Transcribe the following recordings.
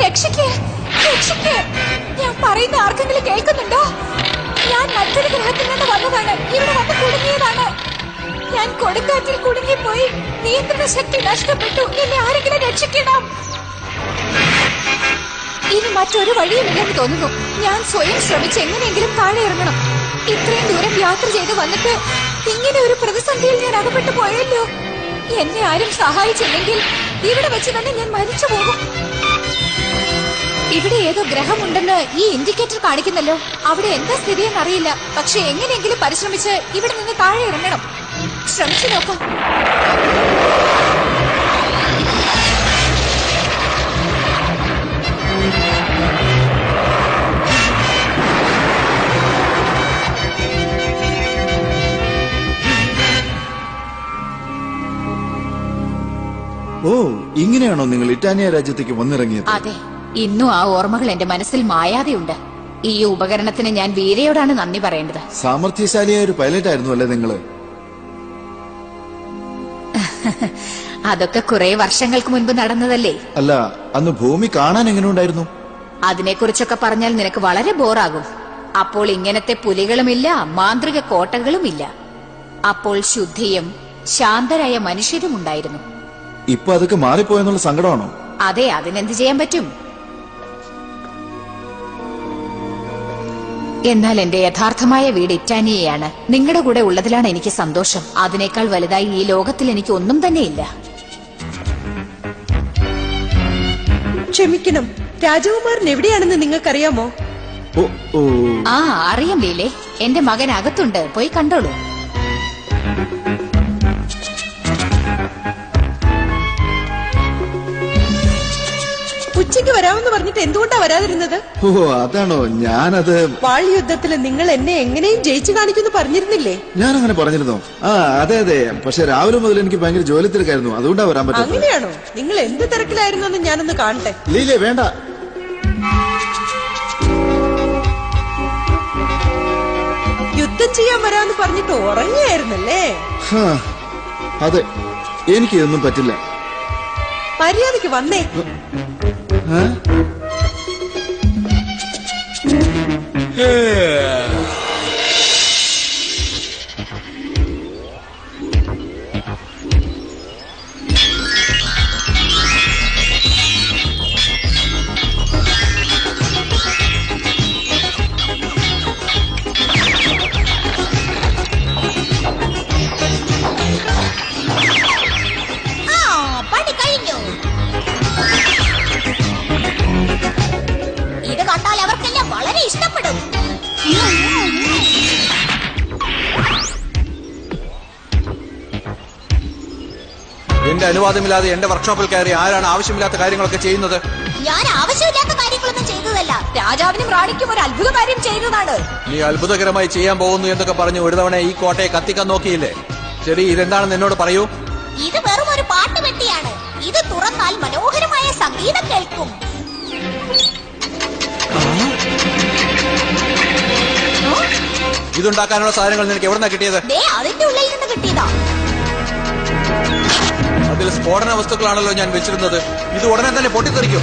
രക്ഷിക്ക്, രക്ഷിക്ക്. ഞാൻ പറയുന്ന ആർക്കെങ്കിലും കേൾക്കുന്നുണ്ടോ? ഞാൻ മറ്റൊരു ഗ്രഹത്തിൽ നിന്ന് വന്നതാണ്, ഇവിടെ വന്ന് കുടുങ്ങിയതാണ്. ഞാൻ കൊടുങ്കാറ്റിൽ കുടുങ്ങിപ്പോയി, നിയന്ത്രണ ശക്തി നഷ്ടപ്പെട്ടു. എന്നെ ആരെങ്കിലും രക്ഷിക്കണം. ഇനി മറ്റൊരു വഴിയുമില്ലെന്ന് തോന്നുന്നു. ഞാൻ സ്വയം ശ്രമിച്ച് എങ്ങനെയെങ്കിലും താഴെ ഇറങ്ങണം. ഇത്രയും ദൂരം യാത്ര ചെയ്ത് വന്നിട്ട് ഇങ്ങനെ ഒരു പ്രതിസന്ധിയിൽ ഞാൻ അകപ്പെട്ടു പോയല്ലോ. എന്നെ ആരും സഹായിച്ചില്ലെങ്കിൽ ഇവിടെ വെച്ച് തന്നെ ഞാൻ മരിച്ചു പോകും. ഇവിടെ ഏതോ ഗ്രഹമുണ്ടെന്ന് ഈ ഇൻഡിക്കേറ്റർ കാണിക്കുന്നല്ലോ. അവിടെ എന്താ സ്ഥിതിയെന്ന് അറിയില്ല. പക്ഷെ എങ്ങനെയെങ്കിലും പരിശ്രമിച്ച് ഇവിടെ നിന്ന് താഴെ ഇറങ്ങണം. ശ്രമിച്ചു നോക്കാം. ഓ, ഇങ്ങനെയാണോ നിങ്ങൾ ഇറ്റാലിയ രാജ്യത്തേക്ക് വന്നിറങ്ങിയത്? അതെ, ഇന്നും ആ ഓർമ്മകൾ എന്റെ മനസ്സിൽ മായാതെയുണ്ട്. ഈ ഉപകരണത്തിന് ഞാൻ വീരയോടാണ് നന്ദി പറയേണ്ടത്. സാമർഥ്യശാലിയായ ഒരു പൈലറ്റ് ആയിരുന്നു അല്ലേ നിങ്ങള്? അതൊക്കെ കുറെ വർഷങ്ങൾക്ക് മുൻപ് നടന്നതല്ലേ. അല്ല, അന്ന് ഭൂമി കാണാൻ എങ്ങനെ ഉണ്ടായിരുന്നു? അതിനെക്കുറിച്ചൊക്കെ പറഞ്ഞാൽ നിനക്ക് വളരെ ബോറാകും. അപ്പോൾ ഇങ്ങനത്തെ പുലികളുമില്ല, മാന്ത്രിക കോട്ടകളുമില്ല. അപ്പോൾ ശുദ്ധിയും ശാന്തരായ മനുഷ്യരും ഉണ്ടായിരുന്നു. ഇപ്പൊ അതൊക്കെ മാറിപ്പോയെന്നുള്ള സങ്കടമാണോ? അതെ, അതിനെന്ത് ചെയ്യാൻ പറ്റും. എന്നാൽ എന്റെ യഥാർത്ഥമായ വീട് ഇറ്റാനിയയാണ്. നിങ്ങളുടെ കൂടെ ഉള്ളതിലാണ് എനിക്ക് സന്തോഷം. അതിനേക്കാൾ വലുതായി ഈ ലോകത്തിൽ എനിക്ക് ഒന്നും തന്നെയില്ല. ക്ഷമിക്കണം, രാജകുമാരൻ എവിടെയാണെന്ന് നിങ്ങൾക്കറിയാമോ? ആ, അറിയാം ലീലേ. എന്റെ മകൻ അകത്തുണ്ട്, പോയി കണ്ടോളൂ. ഉച്ചയ്ക്ക് വരാമെന്ന് പറഞ്ഞിട്ട് എന്തുകൊണ്ടാ വരാതിരുന്നത്? ഓ, അതാണോ? ഞാനത് വാൾ യുദ്ധത്തിൽ നിങ്ങൾ എന്നെ എങ്ങനെയും ജയിച്ചു കാണിക്കുന്നു പറഞ്ഞിരുന്നില്ലേ? ഞാൻ അങ്ങനെ പറഞ്ഞിരുന്നോ? ആ, അതെ അതെ. പക്ഷെ രാവിലെ മുതൽ എനിക്ക് ഭയങ്കര ജോലി തിരക്കായിരുന്നു, അതുകൊണ്ടാ വരാൻ പറ്റും. അങ്ങനെയാണോ? നിങ്ങൾ എന്ത് തിരക്കിലായിരുന്നു എന്ന് ഞാനൊന്ന് കാണട്ടെ. ലീലേ, വേണ്ട. യുദ്ധം ചെയ്യാൻ വരാന്ന് പറഞ്ഞിട്ട് ഉറങ്ങിയായിരുന്നല്ലേ? അതെ, എനിക്ക് ഇതൊന്നും പറ്റില്ല. മര്യാദക്ക് വന്നേ. എന്റെ അനുവാദമില്ലാതെ എന്റെ വർക്ക്ഷോപ്പിൽ കയറി ആരാണ് ആവശ്യമില്ലാത്ത കാര്യങ്ങളൊക്കെ ചെയ്യുന്നത്? ഞാൻ ആവശ്യമില്ലാത്ത കാര്യങ്ങളൊന്നും ചെയ്തതല്ല. രാജാവിനും റാണിക്കും ഒരു അത്ഭുത കാര്യം ചെയ്തതാണ്. നീ അത്ഭുതകരമായി ചെയ്യാൻ പോകുന്നു എന്നൊക്കെ പറഞ്ഞു ഒരു തവണ ഈ കോട്ടയെ കത്തിക്കാൻ നോക്കിയില്ലേ? ശരി, ഇതെന്താണെന്ന് എന്നോട് പറയൂ. ഇത് വെറും ഒരു പാട്ടുപെട്ടിയാണ്. ഇത് തുറന്നാൽ മനോഹരമായ സംഗീതം കേൾക്കും. ഇതുണ്ടാക്കാനുള്ള സാധനങ്ങൾ നിനക്ക് എവിടുന്നാ കിട്ടിയത്? അതിന്റെ ഉള്ളിൽ നിന്ന് കിട്ടിയതാ. അതിൽ സ്ഫോടന വസ്തുക്കളാണല്ലോ ഞാൻ വെച്ചിരുന്നത്. ഇത് ഉടനെ തന്നെ പൊട്ടിത്തെറിക്കും.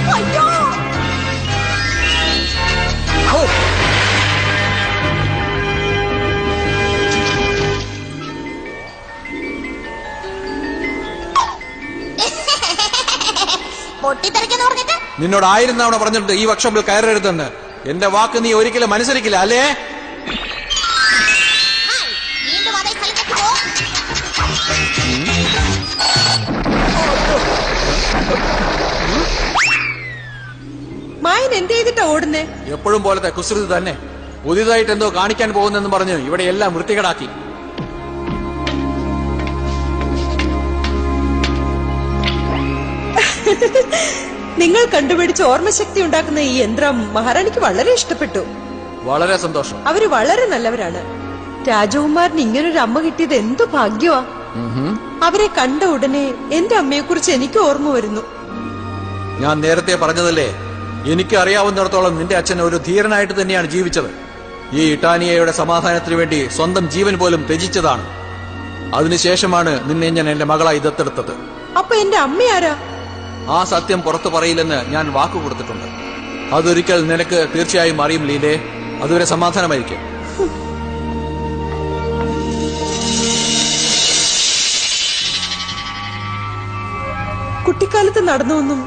പൊട്ടിത്തെറിക്കെന്ന് പറഞ്ഞിട്ട് നിന്നോട് 1000 തവണ പറഞ്ഞിട്ടുണ്ട് ഈ വർക്ക്ഷോപ്പിൽ കയറരുതെന്ന്. എന്റെ വാക്ക് നീ ഒരിക്കലും അനുസരിക്കില്ല അല്ലേ? മായൻ എന്ത് ചെയ്തിട്ടാ ഓടുന്നേ? എപ്പോഴും പോലത്തെ കുസൃതി തന്നെ. പുതിയതായിട്ട് എന്തോ കാണിക്കാൻ പോകുന്നെന്ന് പറഞ്ഞ് ഇവിടെ എല്ലാം വൃത്തികേടാക്കി. നിങ്ങൾ കണ്ടുപിടിച്ച് ഓർമ്മശക്തി ഉണ്ടാക്കുന്ന ഈ യന്ത്രം മഹാറാണിക്ക് വളരെ ഇഷ്ടപ്പെട്ടു. വളരെ സന്തോഷം. അവര് വളരെ നല്ലവരാണ്. രാജകുമാരന് ഇങ്ങനൊരു അമ്മ കിട്ടിയത് എന്തു ഭാഗ്യമാ. അവരെ കണ്ട ഉടനെ എന്റെ അമ്മയെ കുറിച്ച് എനിക്ക് ഓർമ്മ വരുന്നു. ഞാൻ നേരത്തെ പറഞ്ഞതല്ലേ, എനിക്ക് അറിയാവുന്നിടത്തോളം നിന്റെ അച്ഛൻ ഒരു ധീരനായിട്ട് തന്നെയാണ് ജീവിച്ചത്. ഈ ഇട്ടാനിയയുടെ സമാധാനത്തിനു വേണ്ടി സ്വന്തം ജീവൻ പോലും ത്യജിച്ചതാണ്. അതിനുശേഷമാണ് നിന്നെ ഞാൻ എന്റെ മകളായി ദത്തെടുത്തത്. അപ്പൊ എന്റെ അമ്മയാരാ? ആ സത്യം പുറത്തു പറയില്ലെന്ന് ഞാൻ വാക്കു കൊടുത്തിട്ടുണ്ട്. അതൊരിക്കൽ നിനക്ക് തീർച്ചയായും അറിയും ലീലേ. അതുവരെ സമാധാനമായിരിക്കും. കുട്ടിക്കാലത്ത് നടന്നൊന്നും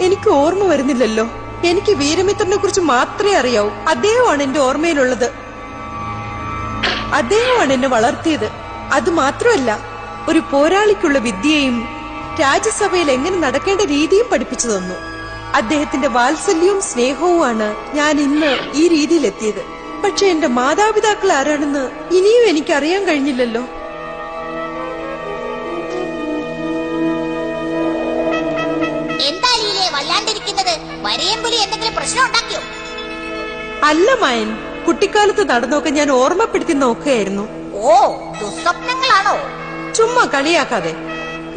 എനിക്ക് ഓർമ്മ വരുന്നില്ലല്ലോ. എനിക്ക് വീരമിത്രനെ കുറിച്ച് മാത്രമേ അറിയാവൂ. അദ്ദേഹമാണ് എന്റെ ഓർമ്മയിലുള്ളത്. അദ്ദേഹമാണ് എന്നെ വളർത്തിയത്. അത് മാത്രമല്ല, ഒരു പോരാളിക്കുള്ള വിദ്യയും രാജ്യസഭയിൽ എങ്ങനെ നടക്കേണ്ട രീതിയും പഠിപ്പിച്ചു തന്നു. അദ്ദേഹത്തിന്റെ വാത്സല്യവും സ്നേഹവുമാണ് ഞാൻ ഇന്ന് ഈ രീതിയിലെത്തിയത്. പക്ഷെ എന്റെ മാതാപിതാക്കൾ ആരാണെന്ന് ഇനിയും എനിക്ക് അറിയാൻ കഴിഞ്ഞില്ലല്ലോ. എന്താ ലീലേ വല്ലാണ്ടിരിക്കുന്നത്? വരയമ്പുലി എന്തെങ്കിലും പ്രശ്നം ഉണ്ടാക്കിയോ? അല്ല മായൻ, കുട്ടിക്കാലത്ത് നടന്നൊക്കെ ഞാൻ ഓർമ്മപ്പെടുത്തി നോക്കുകയായിരുന്നു. ഓ, ദുസ്വപ്നങ്ങളാണോ? ചുമ്മാ കളിയാക്കാതെ.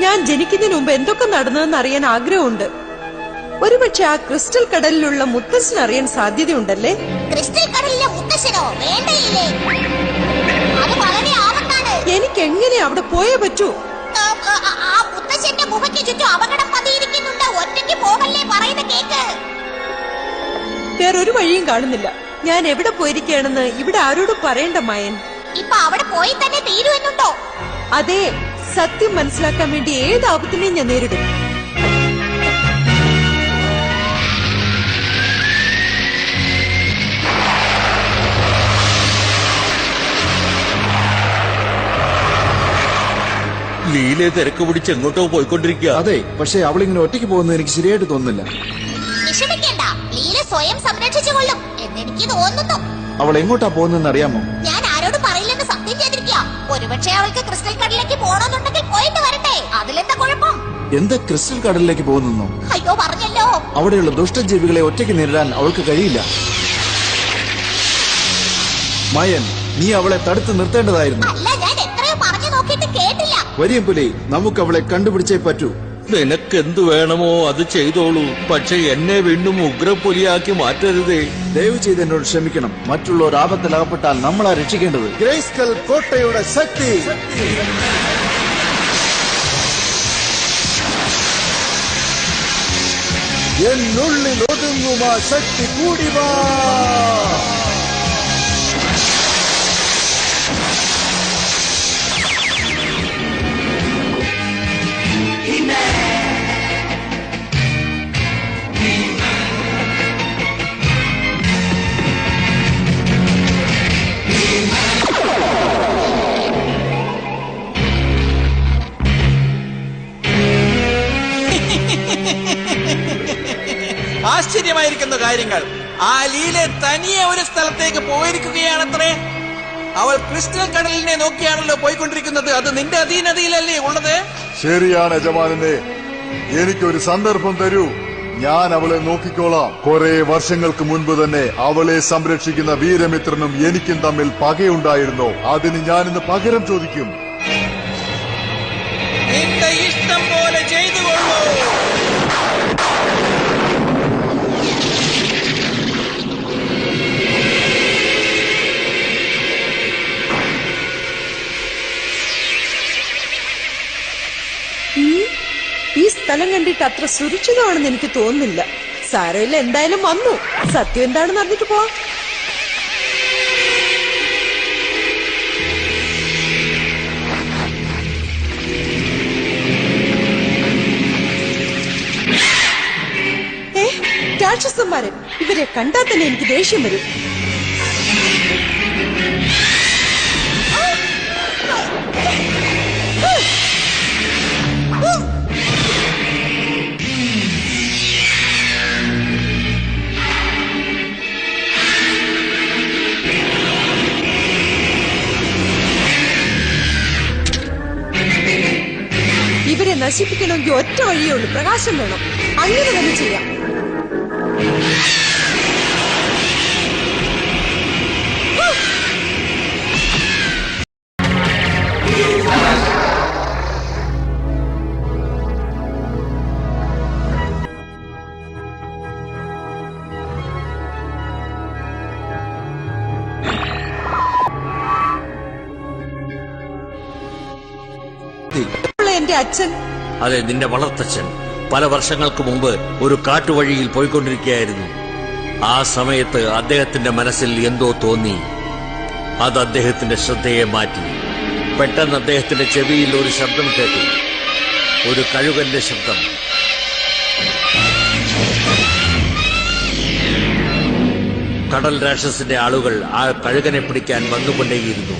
ഞാൻ ജനിക്കുന്നതിന് മുമ്പ് എന്തൊക്കെ നടന്നതെന്ന് അറിയാൻ ആഗ്രഹമുണ്ട്. ഒരുപക്ഷെ ആ ക്രിസ്റ്റൽ കടലിലുള്ള മുത്തശ്ശൻ അറിയാൻ സാധ്യതയുണ്ടല്ലേ? ക്രിസ്റ്റൽ കടലിലെ മുത്തശ്ശനോ? വേണ്ട ലീലേ, അത് വളരെ ആപത്താണ്. എനിക്ക് എങ്ങനെ അവിടെ പോയേ പറ്റൂ? ആ മുത്തശ്ശന്റെ മുഖയ്ക്ക് ചുറ്റും അപകടം പതിയിരിക്കുന്നുണ്ട്. ഒറ്റയ്ക്ക് പോകല്ലേ, പറയുന്ന കേക്ക്. വേറൊരു വഴിയും കാണുന്നില്ല. ഞാൻ എവിടെ പോയിരിക്കുകയാണെന്ന് ഇവിടെ ആരോടും പറയണ്ട മായൻ. ഇപ്പൊ അവിടെ പോയി തന്നെ തീരുമെന്നുണ്ടോ? അതെ, സത്യം മനസ്സിലാക്കാൻ വേണ്ടി ഏത് ആപത്തിനെയും ഞാൻ നേരിടും. ലീലെ തിരക്ക് പിടിച്ച് എങ്ങോട്ടോ പോയിക്കൊണ്ടിരിക്കുക. അതെ, പക്ഷെ അവളിങ്ങനെ ഒറ്റയ്ക്ക് പോകുന്നത് എനിക്ക് ശരിയായിട്ട് തോന്നുന്നില്ല. വിഷമിക്കേണ്ട, ലീല സ്വയം സംരക്ഷിച്ചുകൊള്ളും എന്നെനിക്ക് തോന്നുന്നു. അവൾ എങ്ങോട്ടാ പോകുന്നതെന്ന് അറിയാമോ? ഞാൻ ആരോടും പറയില്ലെന്ന് സത്യം ചെയ്തിരിക്കുക. ഒരുപക്ഷെ അവൾക്ക് ക്രിസ്റ്റൽ കടലിലേക്ക് പോകണമെന്നുണ്ടെങ്കിൽ പോയിട്ട് വരട്ടെ. അതിലെന്താ കുഴപ്പം? എന്താ ക്രിസ്റ്റൽ കടലിലേക്ക് പോകുന്നു? അയ്യോ, പറഞ്ഞല്ലോ. അവിടെയുള്ള ദുഷ്ടജീവികളെ ഒറ്റയ്ക്ക് നേരിടാൻ അവൾക്ക് കഴിയില്ല. മയൻ, നീ അവളെ തടുത്തു നിർത്തേണ്ടതായിരുന്നു. അല്ല, ഞാൻ എത്രയോ പറഞ്ഞു നോക്കിയിട്ട് കേട്ടില്ല. വരിയമ്പുലി, നമുക്ക് അവളെ കണ്ടുപിടിച്ചേ പറ്റൂ. നിനക്കെന്ത് വേണമോ അത് ചെയ്തോളൂ. പക്ഷെ എന്നെ വീണ്ടും ഉഗ്രപുലിയാക്കി മാറ്റരുതേ. ദയവ് ചെയ്ത് എന്നോട് ക്ഷമിക്കണം. മറ്റുള്ളവർ ആപത്തിലകപ്പെട്ടാൽ നമ്മളാ രക്ഷിക്കേണ്ടത്. ഗ്രേസ്കൽ കോട്ടയുടെ ശക്തി. എന്നുള്ളിൽ ഒതുങ്ങും ആ ശക്തി കൂടി വാ. ആശ്ചര്യമായിരിക്കുന്ന കാര്യങ്ങൾ. ആ ലീലെ തനിയെ ഒരു സ്ഥലത്തേക്ക് പോയിരിക്കുകയാണത്രേ. അവൾ ക്രിസ്റ്റൽ കടലിനെ നോക്കിയാണല്ലോ പോയിക്കൊണ്ടിരിക്കുന്നത്. അത് നിന്റെ അധീനതയിലല്ലേ ഉള്ളത്? ശരിയാണ് യജമാനനെ. എനിക്കൊരു സന്ദർഭം തരൂ, ഞാൻ അവളെ നോക്കിക്കോളാം. കുറെ വർഷങ്ങൾക്ക് മുൻപ് തന്നെ അവളെ സംരക്ഷിക്കുന്ന വീരമിത്രനും എനിക്കും തമ്മിൽ പകയുണ്ടായിരുന്നു. അതിന് ഞാനിന്ന് പകരം ചോദിക്കും. നിന്റെ ഇഷ്ടം പോലെ ചെയ്തുകൊള്ളൂ. ഈ സ്ഥലം കണ്ടിട്ട് അത്ര സുരക്ഷിതമാണെന്ന് എനിക്ക് തോന്നുന്നില്ല. സാരമില്ല, എന്തായാലും വന്നു. സത്യം എന്താണെന്ന് അറിഞ്ഞിട്ട് പോവാം. രാക്ഷസന്മാരൻ, ഇവരെ കണ്ടാൽ തന്നെ എനിക്ക് ദേഷ്യം വരും. ഇവരെ നശിപ്പിക്കണമെങ്കിൽ ഒറ്റ വഴിയേ ഉള്ളൂ, പ്രകാശം വേണം. അങ്ങനെ തന്നെ ചെയ്യാം. എന്റെ അച്ഛൻ. അതെ, നിന്റെ വളർത്തച്ഛൻ. പല വർഷങ്ങൾക്ക് മുമ്പ് ഒരു കാട്ടുവഴിയിൽ പോയിക്കൊണ്ടിരിക്കുകയായിരുന്നു. ആ സമയത്ത് അദ്ദേഹത്തിന്റെ മനസ്സിൽ എന്തോ തോന്നി. അത് അദ്ദേഹത്തിന്റെ ശ്രദ്ധയെ മാറ്റി. പെട്ടെന്ന് അദ്ദേഹത്തിന്റെ ചെവിയിൽ ഒരു ശബ്ദം കേട്ടു. ഒരു കഴുകന്റെ ശബ്ദം. കടൽ രാക്ഷസിന്റെ ആളുകൾ ആ കഴുകനെ പിടിക്കാൻ വന്നുകൊണ്ടേയിരുന്നു.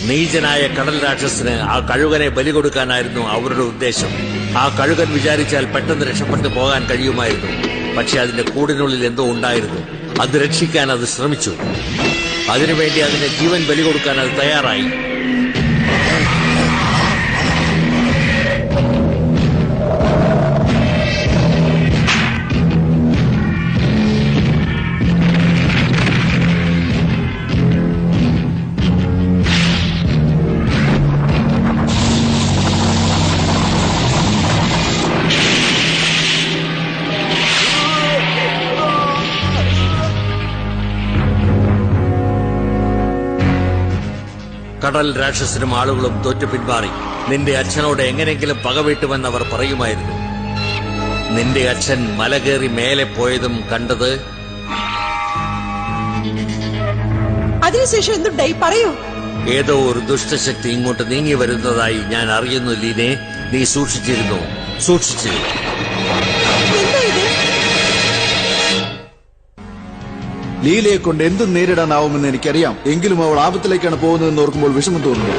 നീചനായ കടൽ രാക്ഷസിന് ആ കഴുകനെ ബലി കൊടുക്കാനായിരുന്നു അവരുടെ ഉദ്ദേശം. ആ കഴുകൻ വിചാരിച്ചാൽ പെട്ടെന്ന് രക്ഷപ്പെട്ടു പോകാൻ കഴിയുമായിരുന്നു. പക്ഷെ അതിന്റെ കൂടിനുള്ളിൽ എന്തോ ഉണ്ടായിരുന്നു. അത് രക്ഷിക്കാൻ അത് ശ്രമിച്ചു. അതിനുവേണ്ടി അതിന്റെ ജീവൻ ബലി കൊടുക്കാൻ അത് തയ്യാറായി. കടൽ രാക്ഷസനും ആളുകളും തോറ്റു പിന്മാറി. നിന്റെ അച്ഛനോട് എങ്ങനെയെങ്കിലും പകവീട്ടുമെന്ന് അവർ പറയുമായിരുന്നു. നിന്റെ അച്ഛൻ മല കയറി മേലെ പോയതും കണ്ടത്. അതിനുശേഷം എന്തുണ്ടായി പറയൂ. ഏതോ ഒരു ദുഷ്ടശക്തി ഇങ്ങോട്ട് നീങ്ങി വരുന്നതായി ഞാൻ അറിയുന്നു. ലീനെ, നീ സൂക്ഷിച്ചിരുന്നു. എന്താ ഇത്? ലീലയെ കൊണ്ട് എന്തും നേരിടാനാവുമെന്ന് എനിക്കറിയാം. എങ്കിലും അവൾ ആപത്തിലേക്കാണ് പോകുന്നതെന്ന് ഓർക്കുമ്പോൾ വിഷമം തോന്നുന്നു.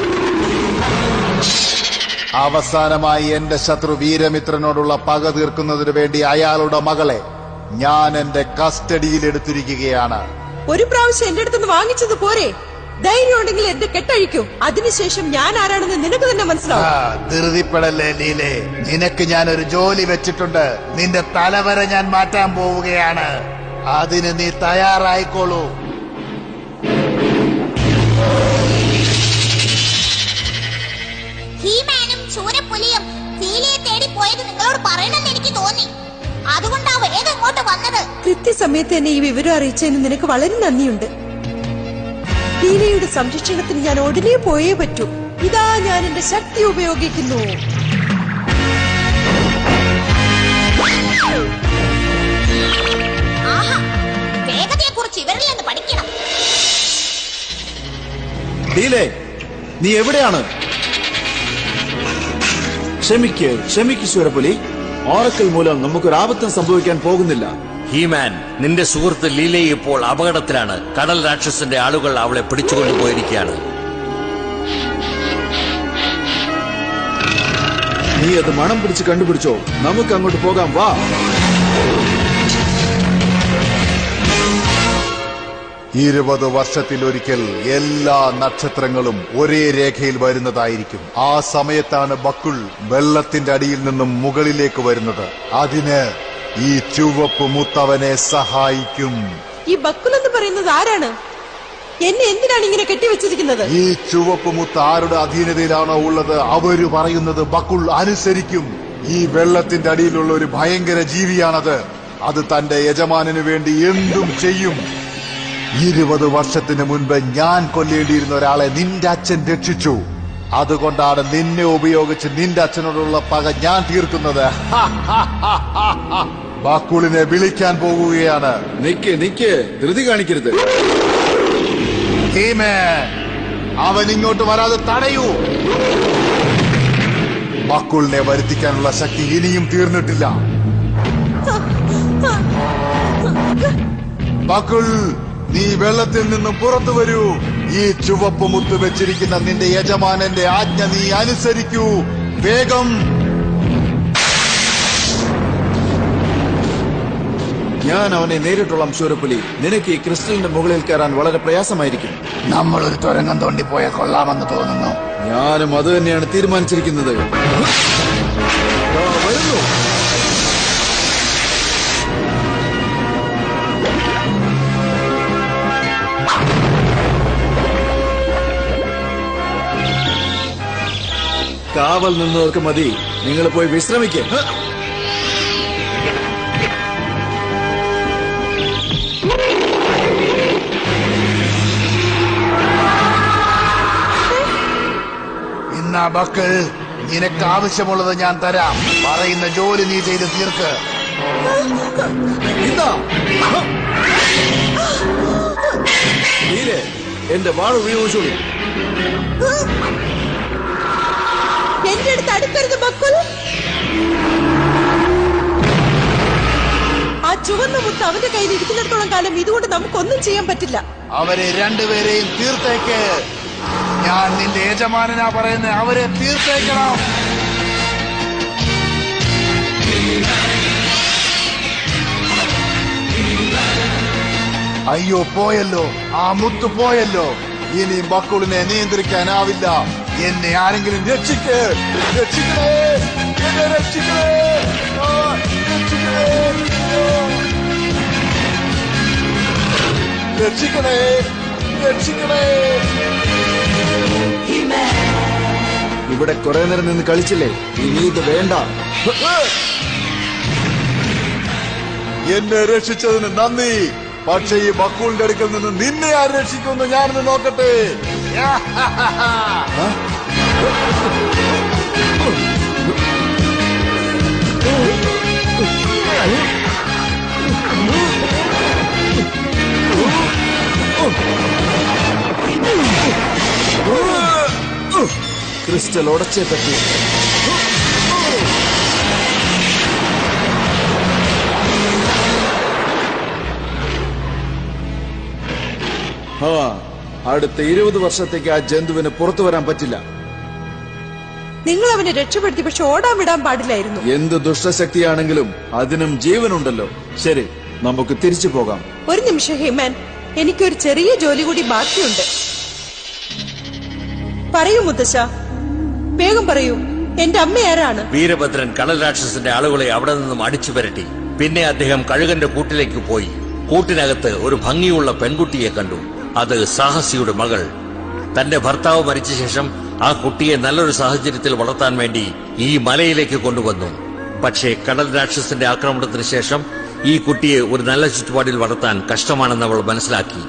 അവസാനമായി എന്റെ ശത്രു വീരമിത്രനോടുള്ള പക തീർക്കുന്നതിനു വേണ്ടി അയാളുടെ മകളെ ഞാൻ എന്റെ കസ്റ്റഡിയിൽ എടുത്തിരിക്കുകയാണ്. ഒരു പ്രാവശ്യം എന്റെ അടുത്തുനിന്ന് വാങ്ങിച്ചത് പോരെ? ധൈര്യം ഉണ്ടെങ്കിൽ എന്റെ കെട്ടഴിക്കൂ. അതിനുശേഷം ഞാൻ ആരാണെന്ന് നിനക്ക് തന്നെ മനസ്സിലാവും. ധൃതിപ്പെടല്ലേ ലീലെ, നിനക്ക് ഞാൻ ഒരു ജോലി വെച്ചിട്ടുണ്ട്. നിന്റെ തലവരെ ഞാൻ മാറ്റാൻ പോവുകയാണ്. അതിന് നീ തയ്യാറായിക്കോളൂ. ഹീമാനും ശൂരപ്പുലിയും ലീലയെ തേടി പോയത് നിങ്ങളോട് പറയണമെന്ന് എനിക്ക് തോന്നി. അതുകൊണ്ടാ വേഗം ഇങ്ങോട്ട് വന്നത്. കൃത്യസമയത്ത് എന്നെ ഈ വിവരം അറിയിച്ചതിന് നിനക്ക് വളരെ നന്ദിയുണ്ട്. ലീലയുടെ സംരക്ഷണത്തിന് ഞാൻ ഉടനെ പോയേ പറ്റൂ. ഇതാ ഞാൻ എന്റെ ശക്തി ഉപയോഗിക്കുന്നു. വേഗതയെ കുറിച്ച് ഇവരിൽ നിന്ന് പഠിക്കണം. ലീലേ, നീ എവിടെയാണ്? ക്ഷമിക്ക് ശൂരപ്പുലി. ഓറക്കൽ മൂലം നമുക്കൊരാപത്തും സംഭവിക്കാൻ പോകുന്നില്ല. ഹീമാൻ, നിന്റെ സുഹൃത്ത് ലീല ഇപ്പോൾ അപകടത്തിലാണ്. കടൽ രാക്ഷസന്റെ ആളുകൾ അവളെ പിടിച്ചുകൊണ്ടുപോയിരിക്കുകയാണ്. നീ അത് മണം പിടിച്ച് കണ്ടുപിടിച്ചോ. നമുക്ക് അങ്ങോട്ട് പോകാം, വാ. വർഷത്തിലൊരിക്കൽ എല്ലാ നക്ഷത്രങ്ങളും ഒരേ രേഖയിൽ വരുന്നതായിരിക്കും. ആ സമയത്താണ് ബക്കുൾ വെള്ളത്തിന്റെ അടിയിൽ നിന്നും മുകളിലേക്ക് വരുന്നത്. അതിന് ഈ ചുവപ്പ് മുത്തവനെ സഹായിക്കും. ഈ ബക്കുൽ എന്ന് പറയുന്നത് ആരാണ്? എന്നെ എന്തിനാണ് ഇങ്ങനെ കെട്ടിവെച്ചിരിക്കുന്നത്? ഈ ചുവപ്പ് മുത്ത് ആരുടെ അധീനതയിലാണോ ഉള്ളത് അവര് പറയുന്നത് ബക്കുൾ അനുസരിക്കും. ഈ വെള്ളത്തിന്റെ അടിയിലുള്ള ഒരു ഭയങ്കര ജീവിയാണത്. അത് തന്റെ യജമാനു വേണ്ടി എന്തും ചെയ്യും. 20 വർഷത്തിന് മുൻപ് ഞാൻ കൊല്ലേണ്ടിയിരുന്ന ഒരാളെ നിന്റെ അച്ഛൻ രക്ഷിച്ചു. അതുകൊണ്ടാണ് നിന്നെ ഉപയോഗിച്ച് നിന്റെ അച്ഛനോടുള്ള പക ഞാൻ തീർക്കുന്നത്. ബക്കുളിനെ വിളിക്കാൻ പോകുകയാണ്. നിക്ക്, ധൃതി കാണിക്കരുത്. അവൻ ഇങ്ങോട്ട് വരാതെ തടയൂ. ബക്കുളിനെ വരുത്തിക്കാനുള്ള ശക്തി ഇനിയും തീർന്നിട്ടില്ല. ബക്കുൾ, നീ വെള്ളത്തിൽ നിന്നും പുറത്തു വരൂ. ഈ ചുവപ്പ് മുത്ത് വെച്ചിരിക്കുന്ന നിന്റെ യജമാനന്റെ ആജ്ഞ നീ അനുസരിക്കൂ. വേഗം. ഞാൻ അവനെ നേരിട്ടോളാം ശൂരപ്പുലി. നിനക്ക് ഈ ക്രിസ്റ്റലിന്റെ മുകളിൽ കയറാൻ വളരെ പ്രയാസമായിരിക്കും. നമ്മളൊരു തുരങ്കം തോണ്ടിപ്പോയാൽ കൊള്ളാമെന്ന് തോന്നുന്നു. ഞാനും അത് തന്നെയാണ് തീരുമാനിച്ചിരിക്കുന്നത്. വരുന്നു. കാവൽ നിന്നവർക്ക് മതി. നിങ്ങൾ പോയി വിശ്രമിക്കുക. ബക്കുൾ, നിനക്ക് ആവശ്യമുള്ളത് ഞാൻ തരാം. പറയുന്ന ജോലി നീ ചെയ്ത് തീർക്ക്. ഇതാ നീലേ, എന്റെ വാൾ ഉപയോഗിച്ചോളൂ. എന്റെ അടുത്ത് അടുക്കരുത് ബക്കുൽ. ആ ചുവന്ന മുത്ത് അവന്റെ കയ്യിൽ ഇരിക്കുന്നിടത്തോളം കാലം ഇതുകൊണ്ട് നമുക്കൊന്നും ചെയ്യാൻ പറ്റില്ല. അവരെ രണ്ടുപേരെയും തീർത്തേക്ക്. ഞാൻ നിന്റെ യജമാനാ പറയുന്നത്, അവരെ തീർത്തേക്കണം. അയ്യോ, പോയല്ലോ, ആ മുത്ത് പോയല്ലോ. ഇനി ബക്കുളിനെ നിയന്ത്രിക്കാനാവില്ല. എന്നെ ആരെങ്കിലും രക്ഷിക്കേ, രക്ഷിക്കണേ, എന്നെ രക്ഷിക്കണേ, രക്ഷിക്കണേ, രക്ഷിക്കണേ, രക്ഷിക്കണേ. ഇവിടെ കുറെ നേരം നിന്ന് കളിച്ചില്ലേ, ഇനി ഇത് വേണ്ട. എന്നെ രക്ഷിച്ചതിന് നന്ദി. പക്ഷേ ഈ ബക്കൂളിന്റെ അടുക്കൽ നിന്ന് നിന്നെ ആര് രക്ഷിക്കുമെന്ന് ഞാനൊന്ന് നോക്കട്ടെ. ക്രിസ്റ്റൽ ഉടച്ചേ പറ്റി. അടുത്ത 20 വർഷത്തേക്ക് ആ ജന്തുവിന് പുറത്തു വരാൻ പറ്റില്ല. നിങ്ങൾ അവനെ രക്ഷപ്പെടുത്തി, പക്ഷെ ഓടാൻ വിടാൻ പാടില്ലായിരുന്നു. എന്ത് ദുഷ്ടശക്തിയാണെങ്കിലും അതിനും ജീവനുണ്ടല്ലോ. ശരി, നമുക്ക് തിരിച്ചു പോകാം. ഒരു നിമിഷം ഹേമാൻ, എനിക്കൊരു ചെറിയ ജോലി കൂടി ബാക്കിയുണ്ട്. പറയൂ മുത്തശ്ശ, വേഗം പറയൂ. എന്റെ അമ്മ ആരാണ്? വീരഭദ്രൻ കടൽ രാക്ഷസന്റെ ആളുകളെ അവിടെ നിന്നും അടിച്ചു വരട്ടി. പിന്നെ അദ്ദേഹം കഴുകന്റെ കൂട്ടിലേക്ക് പോയി. കൂട്ടിനകത്ത് ഒരു ഭംഗിയുള്ള പെൺകുട്ടിയെ കണ്ടു. അത് സാഹസിയുടെ മകൾ. തന്റെ ഭർത്താവ് മരിച്ച ശേഷം ആ കുട്ടിയെ നല്ലൊരു സാഹചര്യത്തിൽ വളർത്താൻ വേണ്ടി ഈ മലയിലേക്ക് കൊണ്ടുവന്നു. പക്ഷേ കടൽ രാക്ഷസന്റെ ആക്രമണത്തിന് ശേഷം ഈ കുട്ടിയെ ഒരു നല്ല ചുറ്റുപാടിൽ വളർത്താൻ കഷ്ടമാണെന്ന് അവൾ മനസ്സിലാക്കി.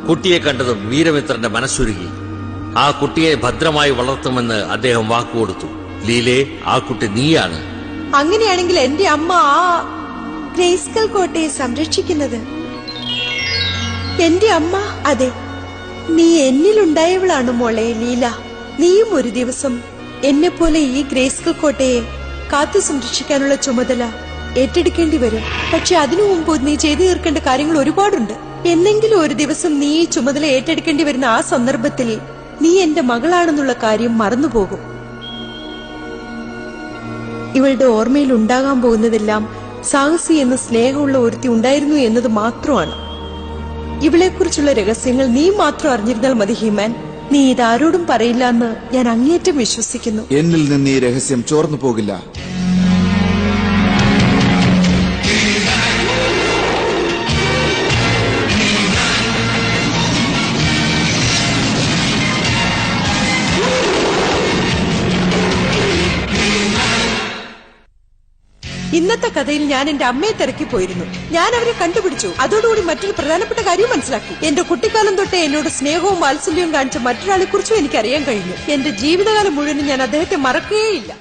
കുട്ടിയെ കണ്ടതും വീരമിത്രന്റെ മനസ്സുരുകി. ആ കുട്ടിയെ ഭദ്രമായി വളർത്തുമെന്ന് അദ്ദേഹം വാക്കുകൊടുത്തു. ലീലേ, ആ കുട്ടി നീയാണ്. അങ്ങനെയാണെങ്കിൽ എന്റെ അമ്മ ആ ഗ്രേസ്കൽ കോട്ടയെ സംരക്ഷിക്കുന്നത് എന്റെ അമ്മ? അതെ, നീ എന്നിലുണ്ടായവളാണ് മോളെ ലീല. നീയും ഒരു ദിവസം എന്നെ പോലെ ഈ ഗ്രേസ്കൽ കോട്ടയെ കാത്തു സംരക്ഷിക്കാനുള്ള ചുമതല ഏറ്റെടുക്കേണ്ടി വരും. പക്ഷെ അതിനു മുമ്പ് നീ ചെയ്തു തീർക്കേണ്ട കാര്യങ്ങൾ ഒരുപാടുണ്ട്. എന്നെങ്കിലും ഒരു ദിവസം നീ ഈ ചുമതല ഏറ്റെടുക്കേണ്ടി വരുന്ന ആ സന്ദർഭത്തിൽ നീ എന്റെ മകളാണെന്നുള്ള കാര്യം മറന്നുപോകും. ഇവളുടെ ഓർമ്മയിൽ ഉണ്ടാകാൻ പോകുന്നതെല്ലാം സാഹസി എന്ന സ്നേഹമുള്ള ഒരുത്തി ഉണ്ടായിരുന്നു എന്നത് മാത്രമാണ്. ഇവളെക്കുറിച്ചുള്ള രഹസ്യങ്ങൾ നീ മാത്രം അറിഞ്ഞിരുന്നാൽ മതി ഹീമാൻ. നീ ഇതാരോടും പറയില്ല എന്ന് ഞാൻ അങ്ങേയറ്റം വിശ്വസിക്കുന്നു. എന്നിൽ നിന്ന് ഈ രഹസ്യം ചോർന്നു പോകില്ല. ഇന്നത്തെ കഥയിൽ ഞാൻ എന്റെ അമ്മയെ തിരക്കി പോയിരുന്നു. ഞാൻ അവരെ കണ്ടുപിടിച്ചു. അതോടുകൂടി മറ്റൊരു പ്രധാനപ്പെട്ട കാര്യം മനസ്സിലാക്കി. എന്റെ കുട്ടിക്കാലം തൊട്ടേ എന്നോട് സ്നേഹവും വാത്സല്യവും കാണിച്ച മറ്റൊരാളെ കുറിച്ചും എനിക്കറിയാൻ കഴിഞ്ഞു. എന്റെ ജീവിതകാലം മുഴുവനും ഞാൻ അദ്ദേഹത്തെ മറക്കുകയേയില്ല.